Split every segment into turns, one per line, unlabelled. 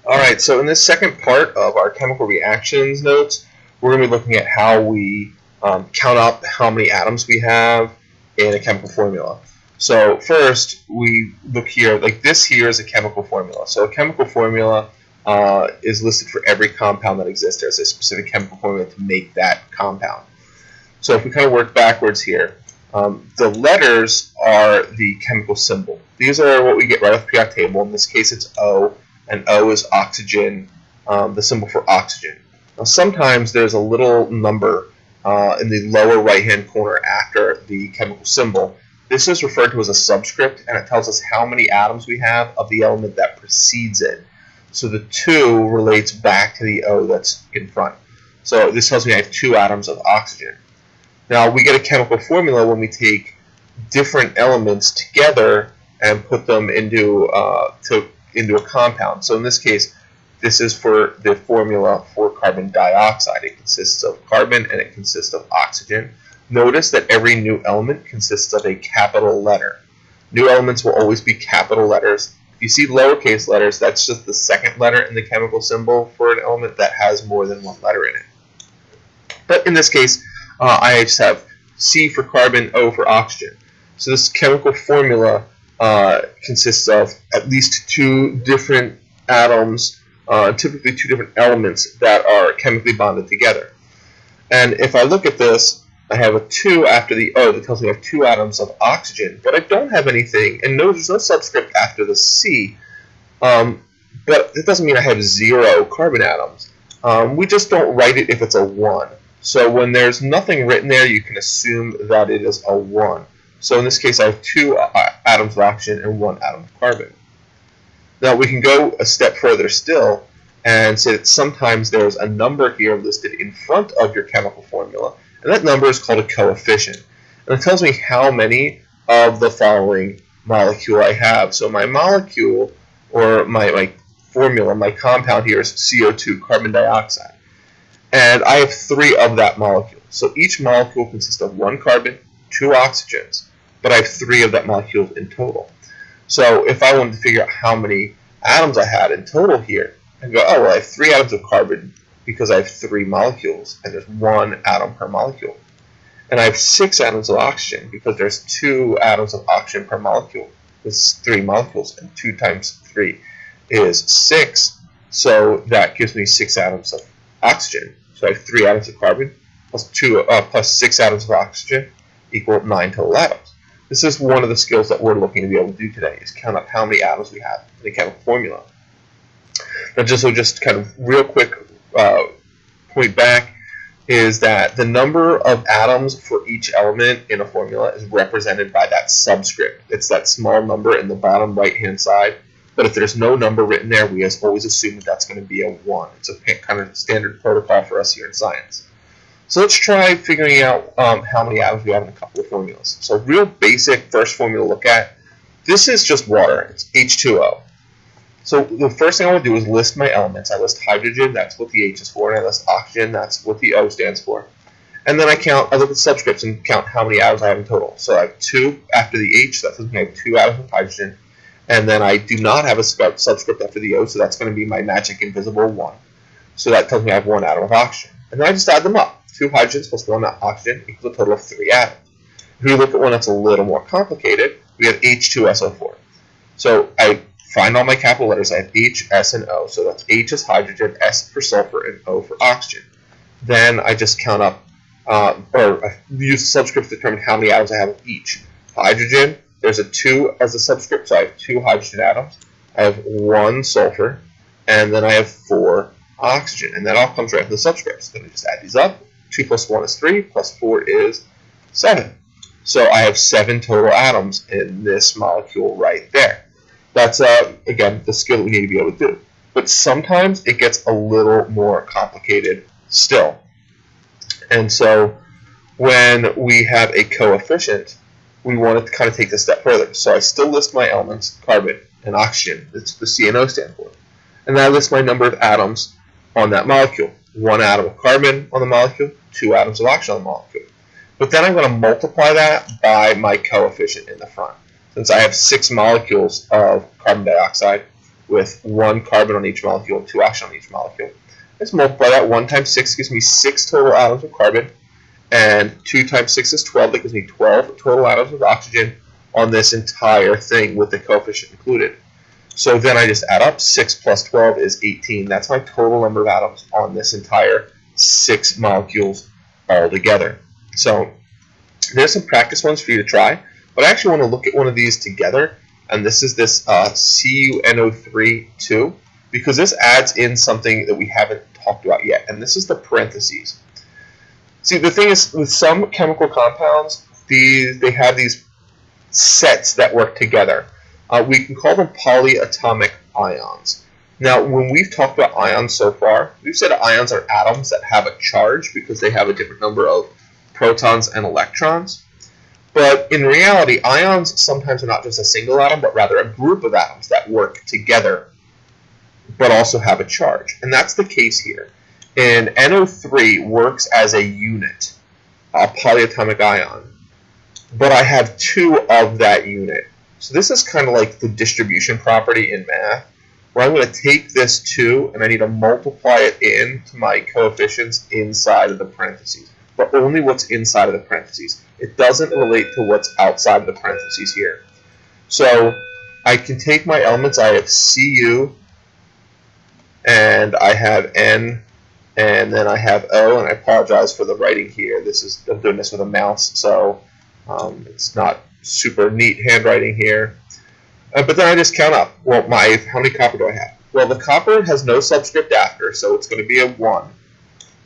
Alright, so in this second part of our chemical reactions notes, we're going to be looking at how we count up how many atoms we have in a chemical formula. So first, we look here, like this here is a chemical formula. So a chemical formula is listed for every compound that exists. There's a specific chemical formula to make that compound. So if we kind of work backwards here, the letters are the chemical symbol. These are what we get right off the periodic table. In this case, it's O, and O is oxygen, the symbol for oxygen. Now, sometimes there's a little number in the lower right-hand corner after the chemical symbol. This is referred to as a subscript, and it tells us how many atoms we have of the element that precedes it. So the 2 relates back to the O that's in front. So this tells me I have 2 atoms of oxygen. Now, we get a chemical formula when we take different elements together and put them into a compound. So in this case, this is for the formula for carbon dioxide. It consists of carbon and it consists of oxygen. Notice that every new element consists of a capital letter. New elements will always be capital letters. If you see lowercase letters, that's just the second letter in the chemical symbol for an element that has more than one letter in it. But in this case, I just have C for carbon, O for oxygen. So this chemical formula consists of at least 2 different atoms, typically 2 different elements that are chemically bonded together. And if I look at this, I have a 2 after the O that tells me I have 2 atoms of oxygen, but I don't have anything, and there's no subscript after the C, but it doesn't mean I have 0 carbon atoms. We just don't write it if it's a 1. So when there's nothing written there, you can assume that it is a 1. So in this case, I have 2 atoms of oxygen and 1 atom of carbon. Now we can go a step further still and say that sometimes there's a number here listed in front of your chemical formula, and that number is called a coefficient. And it tells me how many of the following molecule I have. So my molecule, or my formula, my compound here is CO2, carbon dioxide. And I have 3 of that molecule. So each molecule consists of 1 carbon, 2 oxygens, but I have 3 of that molecule in total. So if I wanted to figure out how many atoms I had in total here, I go, oh, well, I have 3 atoms of carbon because I have 3 molecules, and there's 1 atom per molecule. And I have 6 atoms of oxygen because there's 2 atoms of oxygen per molecule. It's 3 molecules, and 2 times 3 is 6. So that gives me 6 atoms of oxygen. So I have 3 atoms of carbon plus 6 atoms of oxygen equal 9 total atoms. This is one of the skills that we're looking to be able to do today, is count up how many atoms we have in the chemical formula. Now just kind of real quick point back is that the number of atoms for each element in a formula is represented by that subscript. It's that small number in the bottom right-hand side. But if there's no number written there, we always assume that that's going to be a 1. It's a kind of standard protocol for us here in science. So let's try figuring out how many atoms we have in a couple of formulas. So real basic first formula to look at. This is just water. It's H2O. So the first thing I want to do is list my elements. I list hydrogen, that's what the H is for, and I list oxygen, that's what the O stands for. And then I look at the subscripts and count how many atoms I have in total. So I have 2 after the H, so that means I have 2 atoms of hydrogen. And then I do not have a subscript after the O, so that's going to be my magic invisible 1. So that tells me I have 1 atom of oxygen. And then I just add them up. 2 hydrogens plus 1 oxygen equals a total of 3 atoms. If we look at one that's a little more complicated, we have H2SO4. So I find all my capital letters. I have H, S, and O. So that's H is hydrogen, S for sulfur, and O for oxygen. Then I just count up, or I use the subscript to determine how many atoms I have of each. Hydrogen, there's a 2 as a subscript, so I have 2 hydrogen atoms. I have 1 sulfur, and then I have 4 oxygen. And that all comes right from the subscripts. Then we just add these up. 2 plus 1 is 3, plus 4 is 7. So I have 7 total atoms in this molecule right there. That's, again, the skill that we need to be able to do. But sometimes it gets a little more complicated still. And so when we have a coefficient, we want to kind of take this a step further. So I still list my elements, carbon and oxygen. That's the C and O stand for. And then I list my number of atoms on that molecule. 1 atom of carbon on the molecule, 2 atoms of oxygen on the molecule. But then I'm going to multiply that by my coefficient in the front. Since I have 6 molecules of carbon dioxide, with 1 carbon on each molecule and 2 oxygen on each molecule. Let's multiply that. 1 times 6 gives me 6 total atoms of carbon, and 2 times 6 is 12. That gives me 12 total atoms of oxygen on this entire thing with the coefficient included. So then I just add up. 6 plus 12 is 18. That's my total number of atoms on this entire 6 molecules all together. So there's some practice ones for you to try, but I actually want to look at one of these together, and this is this CuNO3 because this adds in something that we haven't talked about yet, and this is the parentheses. See, the thing is, with some chemical compounds, they have these sets that work together. We can call them polyatomic ions. Now, when we've talked about ions so far, we've said ions are atoms that have a charge because they have a different number of protons and electrons. But in reality, ions sometimes are not just a single atom, but rather a group of atoms that work together, but also have a charge. And that's the case here. And NO3 works as a unit, a polyatomic ion, but I have 2 of that unit. So this is kind of like the distribution property in math, where I'm going to take this 2 and I need to multiply it into my coefficients inside of the parentheses, but only what's inside of the parentheses. It doesn't relate to what's outside of the parentheses here. So I can take my elements. I have Cu, and I have N, and then I have O, and I apologize for the writing here. I'm doing this with a mouse, so it's not super neat handwriting here. But then I just count up. Well, how many copper do I have? Well, the copper has no subscript after, so it's going to be a 1.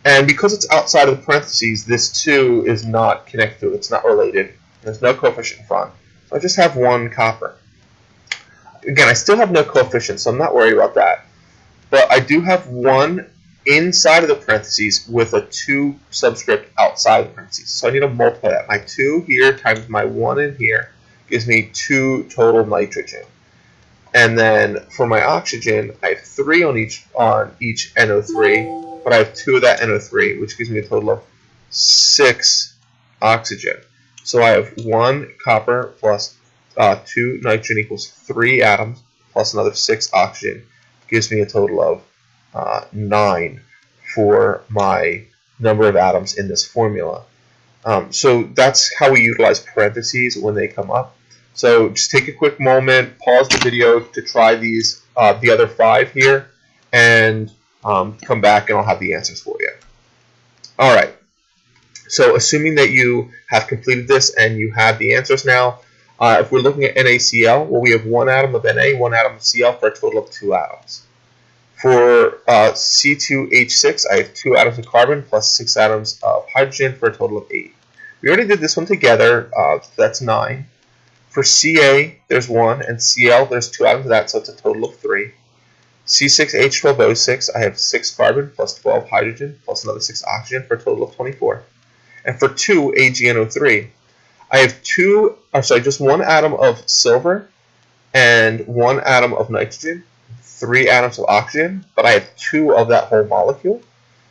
And because it's outside of the parentheses, this 2 is not connected to it. It's not related. There's no coefficient in front. So I just have 1 copper. Again, I still have no coefficient, so I'm not worried about that. But I do have 1 inside of the parentheses with a 2 subscript outside of the parentheses. So I need to multiply that. My 2 here times my 1 in here gives me 2 total nitrogen. And then for my oxygen, I have 3 on each NO3, but I have 2 of that NO3, which gives me a total of 6 oxygen. So I have 1 copper plus 2 nitrogen equals 3 atoms plus another 6 oxygen, gives me a total of 9 for my number of atoms in this formula. So that's how we utilize parentheses when they come up. So just take a quick moment, pause the video to try these, the other 5 here, and come back and I'll have the answers for you. Alright, so assuming that you have completed this and you have the answers now, if we're looking at NaCl, well, we have 1 atom of Na, 1 atom of Cl for a total of 2 atoms. For C2H6, I have 2 atoms of carbon plus 6 atoms of hydrogen for a total of 8. We already did this one together, that's 9. For Ca, there's 1, and Cl, there's 2 atoms of that, so it's a total of 3. C6H12O6, I have 6 carbon plus 12 hydrogen plus another 6 oxygen for a total of 24. And for 2AgNO3, I have just 1 atom of silver and 1 atom of nitrogen, 3 atoms of oxygen, but I have 2 of that whole molecule.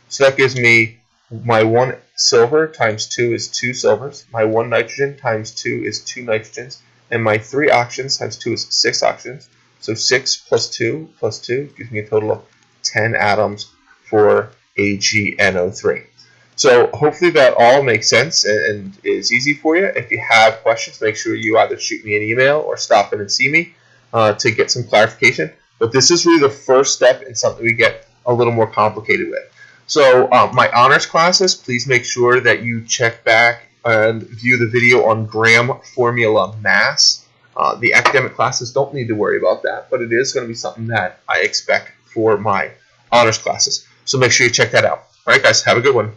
So that gives me my 1 silver times 2 is 2 silvers, my 1 nitrogen times 2 is 2 nitrogens, and my 3 oxygens times 2 is 6 oxygens. So 6 plus 2 gives me a total of 10 atoms for AgNO3. So hopefully that all makes sense and is easy for you. If you have questions, make sure you either shoot me an email or stop in and see me to get some clarification. But this is really the first step in something we get a little more complicated with. So my honors classes, please make sure that you check back and view the video on gram formula mass. The academic classes don't need to worry about that, but it is going to be something that I expect for my honors classes. So make sure you check that out. All right, guys, have a good one.